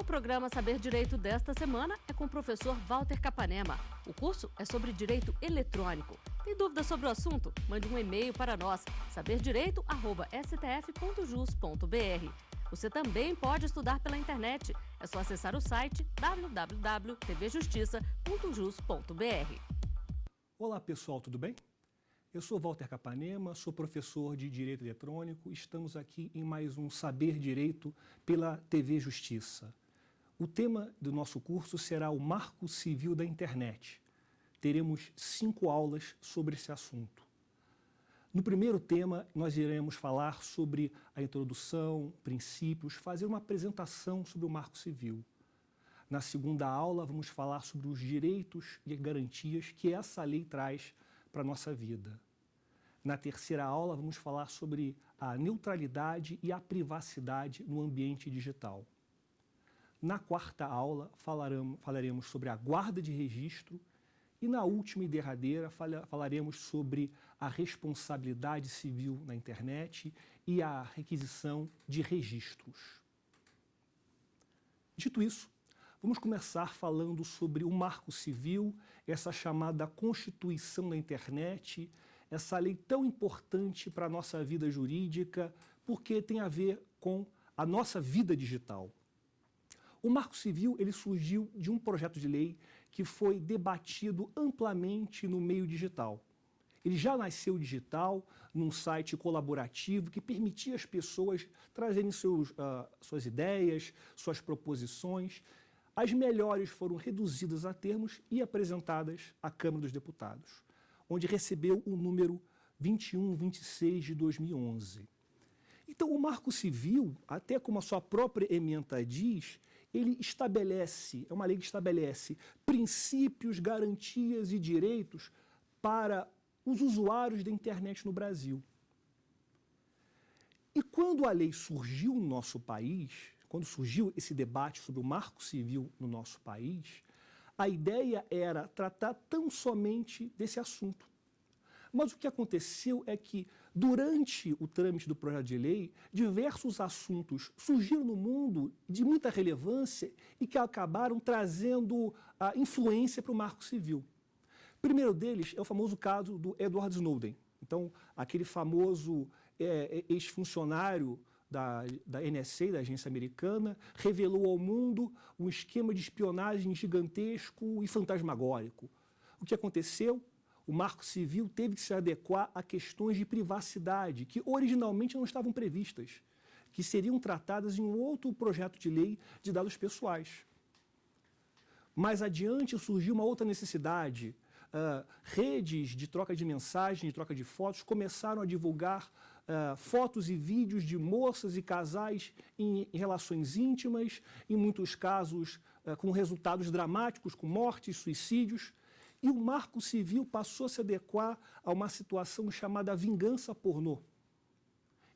O programa Saber Direito desta semana é com o professor Walter Capanema. O curso é sobre direito eletrônico. Tem dúvidas sobre o assunto? Mande um e-mail para nós, saberdireito@stf.jus.br. Você também pode estudar pela internet. É só acessar o site www.tvjustiça.jus.br. Olá pessoal, tudo bem? Eu sou Walter Capanema, sou professor de Direito Eletrônico. Estamos aqui em mais um Saber Direito pela TV Justiça. O tema do nosso curso será o Marco Civil da Internet. Teremos 5 aulas sobre esse assunto. No primeiro tema, nós iremos falar sobre a introdução, princípios, fazer uma apresentação sobre o Marco Civil. Na segunda aula, vamos falar sobre os direitos e garantias que essa lei traz para a nossa vida. Na terceira aula, vamos falar sobre a neutralidade e a privacidade no ambiente digital. Na quarta aula, falaremos sobre a guarda de registro e na última e derradeira falaremos sobre a responsabilidade civil na internet e a requisição de registros. Dito isso, vamos começar falando sobre o Marco Civil, essa chamada Constituição da Internet, essa lei tão importante para a nossa vida jurídica, porque tem a ver com a nossa vida digital. O Marco Civil ele surgiu de um projeto de lei que foi debatido amplamente no meio digital. Ele já nasceu digital, num site colaborativo que permitia às pessoas trazerem suas ideias, suas proposições. As melhores foram reduzidas a termos e apresentadas à Câmara dos Deputados, onde recebeu o número 2126 de 2011. Então, o Marco Civil, até como a sua própria ementa diz, ele estabelece, é uma lei que estabelece princípios, garantias e direitos para os usuários da internet no Brasil. E quando a lei surgiu no nosso país, quando surgiu esse debate sobre o Marco Civil no nosso país, a ideia era tratar tão somente desse assunto. Mas o que aconteceu é que, durante o trâmite do projeto de lei, diversos assuntos surgiram no mundo de muita relevância e que acabaram trazendo a influência para o Marco Civil. O primeiro deles é o famoso caso do Edward Snowden. Então, aquele famoso ex-funcionário da NSA, da agência americana, revelou ao mundo um esquema de espionagem gigantesco e fantasmagórico. O que aconteceu? O Marco Civil teve que se adequar a questões de privacidade que originalmente não estavam previstas, que seriam tratadas em um outro projeto de lei de dados pessoais. Mais adiante surgiu uma outra necessidade. Redes de troca de mensagens, de troca de fotos, começaram a divulgar fotos e vídeos de moças e casais em relações íntimas, em muitos casos com resultados dramáticos, com mortes, suicídios. E o Marco Civil passou a se adequar a uma situação chamada vingança pornô.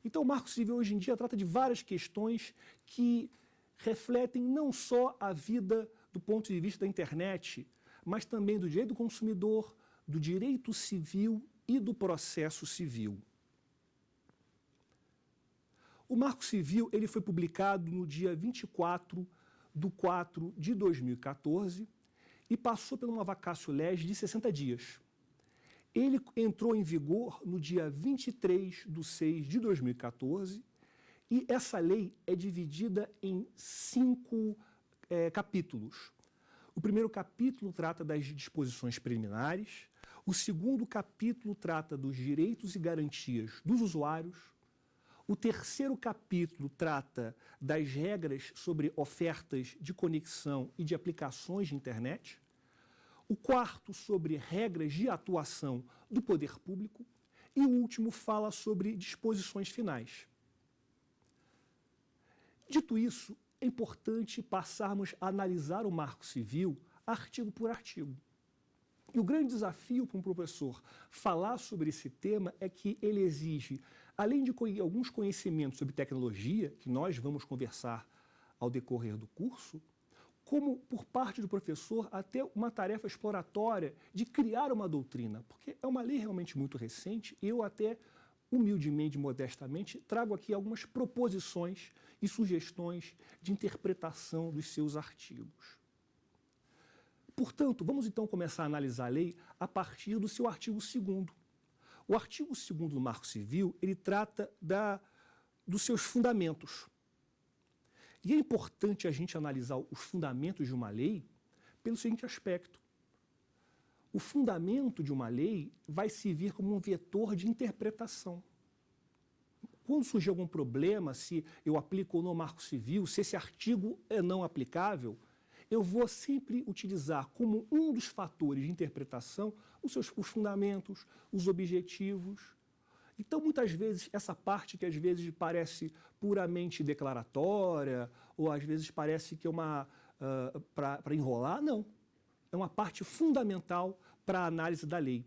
Então, o Marco Civil hoje em dia trata de várias questões que refletem não só a vida do ponto de vista da internet, mas também do direito do consumidor, do direito civil e do processo civil. O Marco Civil ele foi publicado no dia 24/4/2014 e passou por uma vacatio legis de 60 dias. Ele entrou em vigor no dia 23/6/2014 e essa lei é dividida em 5 capítulos. O primeiro capítulo trata das disposições preliminares, o segundo capítulo trata dos direitos e garantias dos usuários, o terceiro capítulo trata das regras sobre ofertas de conexão e de aplicações de internet, o quarto sobre regras de atuação do poder público e o último fala sobre disposições finais. Dito isso, é importante passarmos a analisar o Marco Civil artigo por artigo. E o grande desafio para um professor falar sobre esse tema é que ele exige, além de alguns conhecimentos sobre tecnologia, que nós vamos conversar ao decorrer do curso, como por parte do professor até uma tarefa exploratória de criar uma doutrina, porque é uma lei realmente muito recente e eu até, humildemente, modestamente, trago aqui algumas proposições e sugestões de interpretação dos seus artigos. Portanto, vamos então começar a analisar a lei a partir do seu artigo 2º. O artigo 2º do Marco Civil, ele trata dos seus fundamentos. E é importante a gente analisar os fundamentos de uma lei pelo seguinte aspecto. O fundamento de uma lei vai servir como um vetor de interpretação. Quando surgir algum problema, se eu aplico ou não o Marco Civil, se esse artigo é não aplicável, eu vou sempre utilizar como um dos fatores de interpretação os fundamentos, os objetivos. Então, muitas vezes, essa parte que às vezes parece puramente declaratória, ou às vezes parece que é para enrolar, não. É uma parte fundamental para a análise da lei.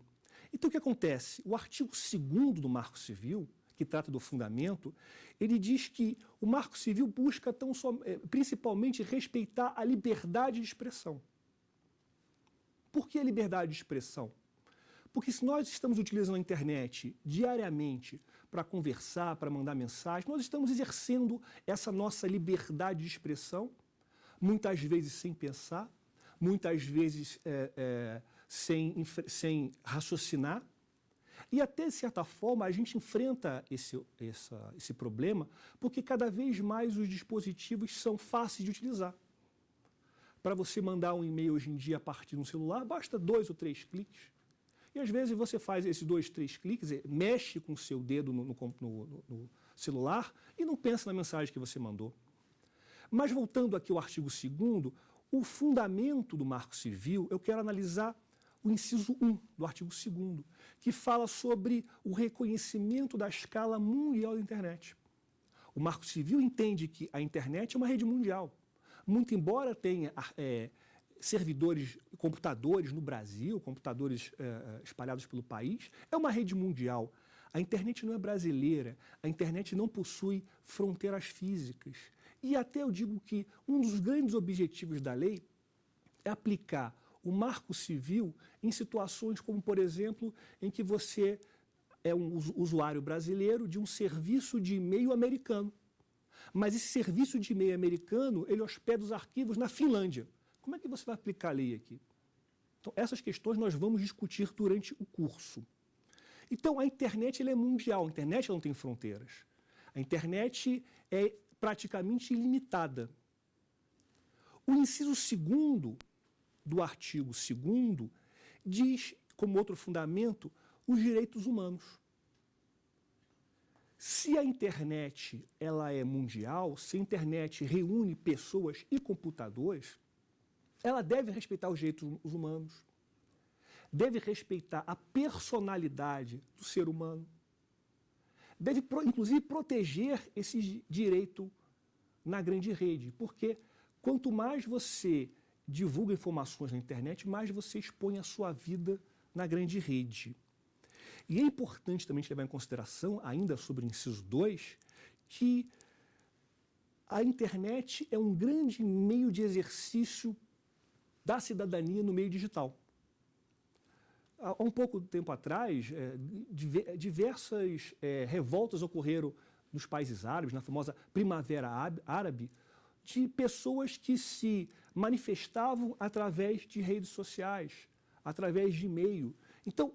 Então, o que acontece? O artigo 2º do Marco Civil, que trata do fundamento, ele diz que o Marco Civil busca principalmente respeitar a liberdade de expressão. Por que a liberdade de expressão? Porque se nós estamos utilizando a internet diariamente para conversar, para mandar mensagem, nós estamos exercendo essa nossa liberdade de expressão, muitas vezes sem pensar, muitas vezes sem raciocinar. E até, de certa forma, a gente enfrenta esse problema porque cada vez mais os dispositivos são fáceis de utilizar. Para você mandar um e-mail hoje em dia a partir de um celular, basta 2 ou 3 cliques. E às vezes você faz esses 2, 3 cliques, mexe com o seu dedo no celular e não pensa na mensagem que você mandou. Mas voltando aqui ao artigo 2º, o fundamento do Marco Civil, eu quero analisar o inciso 1 do artigo 2º, que fala sobre o reconhecimento da escala mundial da internet. O Marco Civil entende que a internet é uma rede mundial. Muito embora tenha servidores, computadores no Brasil, computadores espalhados pelo país, é uma rede mundial. A internet não é brasileira, a internet não possui fronteiras físicas. E até eu digo que um dos grandes objetivos da lei é aplicar o Marco Civil em situações como, por exemplo, em que você é um usuário brasileiro de um serviço de e-mail americano. Mas esse serviço de e-mail americano, ele hospeda os arquivos na Finlândia. Como é que você vai aplicar a lei aqui? Então, essas questões nós vamos discutir durante o curso. Então, a internet ela é mundial, a internet não tem fronteiras. A internet é praticamente ilimitada. O inciso 2º do artigo 2º diz, como outro fundamento, os direitos humanos. Se a internet ela é mundial, se a internet reúne pessoas e computadores, ela deve respeitar os direitos humanos, deve respeitar a personalidade do ser humano, deve, inclusive, proteger esse direito na grande rede, porque quanto mais você divulga informações na internet, mais você expõe a sua vida na grande rede. E é importante também levar em consideração, ainda sobre o inciso 2, que a internet é um grande meio de exercício da cidadania no meio digital. Há um pouco tempo atrás, diversas revoltas ocorreram nos países árabes, na famosa Primavera Árabe, de pessoas que se manifestavam através de redes sociais, através de e-mail. Então,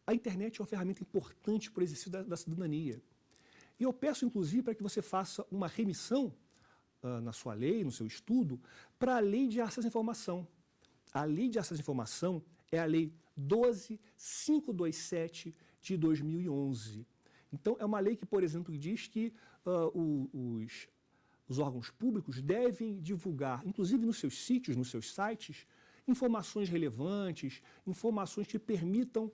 a internet é uma ferramenta importante para o exercício da cidadania. E eu peço, inclusive, para que você faça uma remissão na sua lei, no seu estudo, para a Lei de Acesso à Informação. A Lei de Acesso à Informação é a Lei 12.527 de 2011. Então, é uma lei que, por exemplo, diz que os órgãos públicos devem divulgar, inclusive nos seus sítios, nos seus sites, informações relevantes, informações que permitam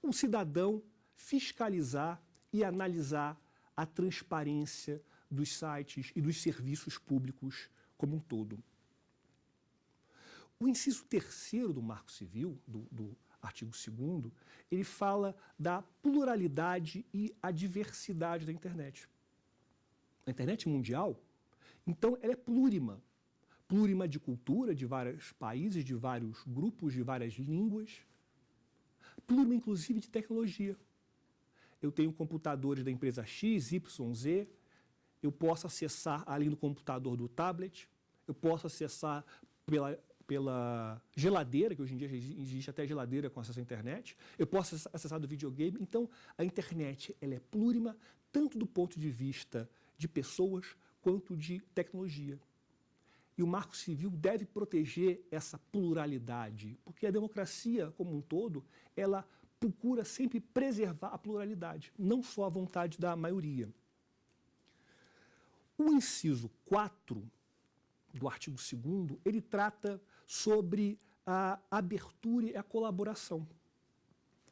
um cidadão fiscalizar e analisar a transparência dos sites e dos serviços públicos como um todo. O inciso 3º do Marco Civil, do artigo 2º, ele fala da pluralidade e a diversidade da internet. A internet mundial, então, ela é plurima. Plurima de cultura, de vários países, de vários grupos, de várias línguas. Plurima, inclusive, de tecnologia. Eu tenho computadores da empresa X, Y, Z, eu posso acessar além do computador, do tablet, eu posso acessar pela geladeira, que hoje em dia existe até geladeira com acesso à internet, eu posso acessar do videogame. Então, a internet ela é plurima, tanto do ponto de vista de pessoas quanto de tecnologia. E o Marco Civil deve proteger essa pluralidade, porque a democracia, como um todo, ela procura sempre preservar a pluralidade, não só a vontade da maioria. O inciso 4 do artigo 2º, ele trata sobre a abertura e a colaboração.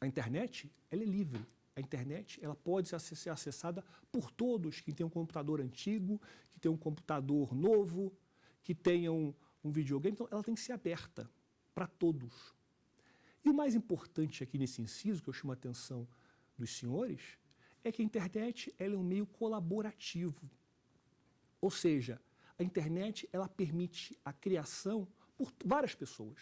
A internet, ela é livre. A internet, ela pode ser acessada por todos que têm um computador antigo, que têm um computador novo, que tenham um videogame. Então, ela tem que ser aberta para todos. E o mais importante aqui nesse inciso, que eu chamo a atenção dos senhores, é que a internet ela é um meio colaborativo. Ou seja, a internet ela permite a criação por várias pessoas.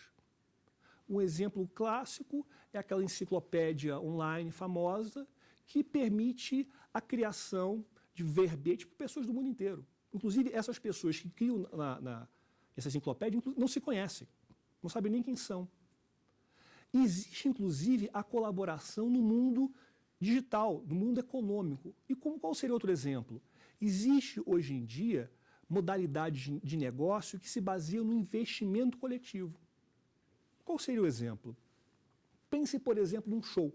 Um exemplo clássico é aquela enciclopédia online famosa que permite a criação de verbete por pessoas do mundo inteiro. Inclusive, essas pessoas que criam essa enciclopédia não se conhecem, não sabem nem quem são. Existe, inclusive, a colaboração no mundo digital, no mundo econômico. E qual seria outro exemplo? Existe, hoje em dia, modalidades de negócio que se baseiam no investimento coletivo. Qual seria o exemplo? Pense, por exemplo, num show.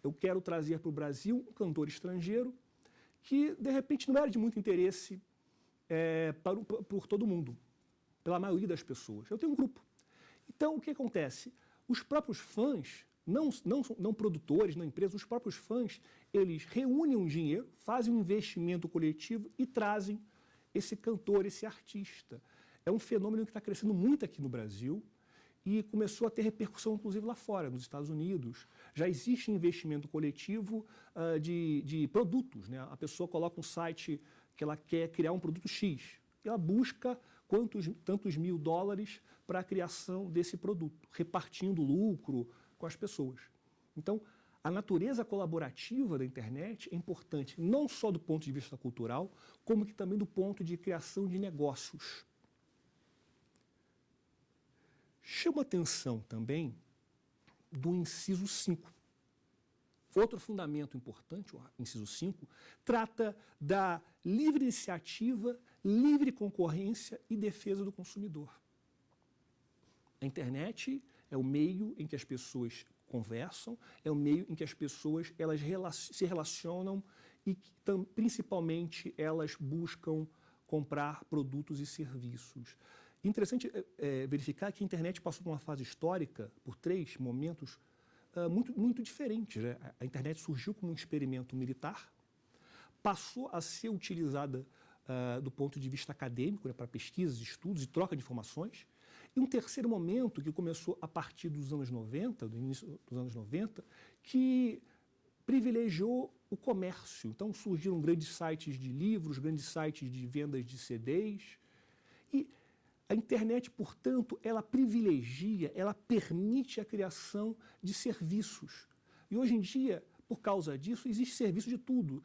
Eu quero trazer para o Brasil um cantor estrangeiro que, de repente, não era de muito interesse por todo mundo, pela maioria das pessoas. Eu tenho um grupo. Então, o que acontece? Os próprios fãs, não produtores, não empresas, os próprios fãs, eles reúnem um dinheiro, fazem um investimento coletivo e trazem esse cantor, esse artista. É um fenômeno que está crescendo muito aqui no Brasil e começou a ter repercussão, inclusive, lá fora, nos Estados Unidos. Já existe investimento coletivo de produtos, né? A pessoa coloca um site que ela quer criar um produto X. E ela busca tantos mil dólares para a criação desse produto, repartindo lucro com as pessoas. Então, a natureza colaborativa da internet é importante, não só do ponto de vista cultural, como que também do ponto de criação de negócios. Chama atenção também do inciso 5. Outro fundamento importante, o inciso 5, trata da livre iniciativa, livre concorrência e defesa do consumidor. A internet é o meio em que as pessoas conversam, é o meio em que as pessoas se relacionam e que, principalmente, elas buscam comprar produtos e serviços. Interessante verificar que a internet passou por uma fase histórica, por 3 momentos muito diferentes, né? A internet surgiu como um experimento militar, passou a ser utilizada do ponto de vista acadêmico, né, para pesquisas, estudos e troca de informações. E um terceiro momento, que começou a partir dos anos 90, do início dos anos 90, que privilegiou o comércio. Então surgiram grandes sites de livros, grandes sites de vendas de CDs. E a internet, portanto, ela privilegia, ela permite a criação de serviços. E hoje em dia, por causa disso, existe serviço de tudo.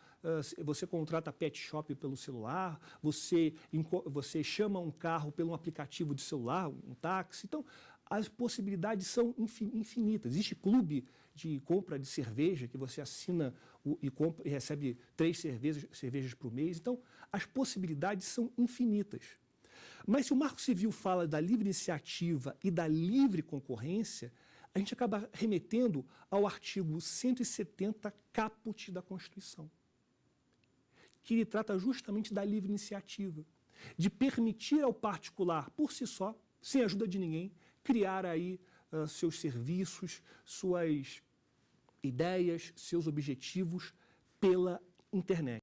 Você contrata pet shop pelo celular, você chama um carro pelo aplicativo de celular, um táxi. Então, as possibilidades são infinitas. Existe clube de compra de cerveja, que você assina e recebe 3 cervejas por mês. Então, as possibilidades são infinitas. Mas se o Marco Civil fala da livre iniciativa e da livre concorrência, a gente acaba remetendo ao artigo 170 caput da Constituição, que ele trata justamente da livre iniciativa, de permitir ao particular, por si só, sem ajuda de ninguém, criar aí seus serviços, suas ideias, seus objetivos pela internet.